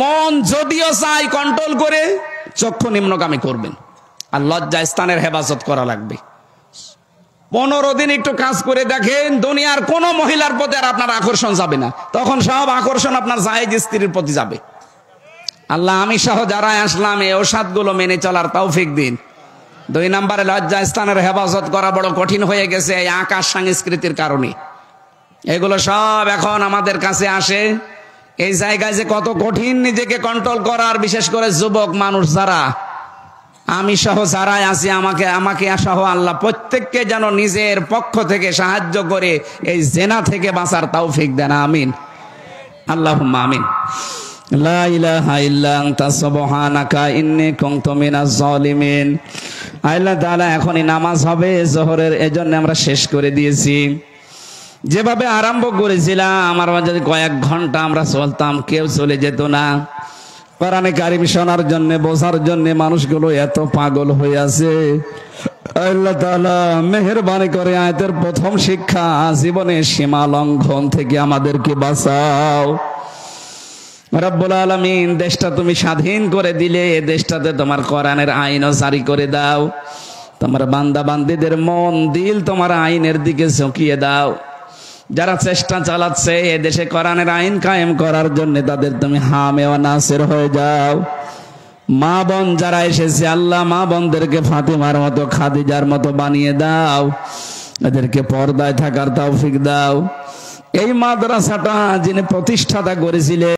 মন যদিও চাই কন্ট্রোল করে চক্ষু নিম্নগামী করবেন। আর লজ্জা স্থানের হেফাজত করা লাগবে। 15 দিন একটু কাজ করে দেখেন, দুনিয়ার কোন মহিলার প্রতি আর আপনার আকর্ষণ যাবে না। তখন সব আকর্ষণ আপনার জায়েজ স্ত্রীর প্রতি যাবে। আল্লাহ আমি সহ যারা আসলাম, এই ঔষধগুলো মেনে চলার তৌফিক দিন। 2 নম্বরে লজ্জা স্থানের হেফাজত করা বড় কঠিন হয়ে গেছে এই আকাশ সংস্কৃতির কারণে। এগুলো সব এখন আমাদের কাছে আসে। এই জায়গায় যে কত কঠিন নিজেকে কন্ট্রোল করার, বিশেষ করে যুবক মানুষ যারা, আমি সহ যারাই আছি, আমাকে সহ আল্লাহ প্রত্যেককে যেন নিজের পক্ষ থেকে সাহায্য করে এই জেনা থেকে বাঁচার তৌফিক দেন, আমিন। আল্লাহুম্মা আমিন। লা ইলাহা ইল্লা আনতা সুবহানাকা ইন্নী কুনতু মিনাজ জালিমিন। আল্লাহ তাআলা এখনই নামাজ হবে জোহরের, এজন্য আমরা শেষ করে দিয়েছি। যেভাবে আরম্ভ করেছিলাম আমার যদি কয়েক ঘন্টা আমরা চলতাম কেউ চলে যেত না। কোরআনে কারিম শোনার জন্য, বোঝার জন্য মানুষগুলো এত পাগল হয়ে আছে। আল্লাহ তাআলা মেহেরবানি করে আয়াতের প্রথম শিক্ষা, জীবনে সীমা লঙ্ঘন থেকে আমাদেরকে বাঁচাও। রব্বুল আলামিন, দেশটা তুমি স্বাধীন করে দিলে, দেশটাতে তোমার কোরআনের আইনও জারি করে দাও। তোমার বান্দা বান্দীদের মন দিল তোমার আইনের দিকে ঝুঁকিয়ে দাও। যারা চেষ্টা চালাচ্ছে এ দেশে কোরআনের আইন কায়েম করার জন্য, তাদের তুমি হামে ওয়া নাসির হয়ে যাও। মা বোন যারা এসেছে আল্লাহ, মা বোনদেরকে ফাতিমার মতো, খাদিজার মতো বানিয়ে দাও। এদেরকে পর্দায় থাকার তৌফিক দাও। এই মাদ্রাসাটা যিনি প্রতিষ্ঠাতা করেছিলেন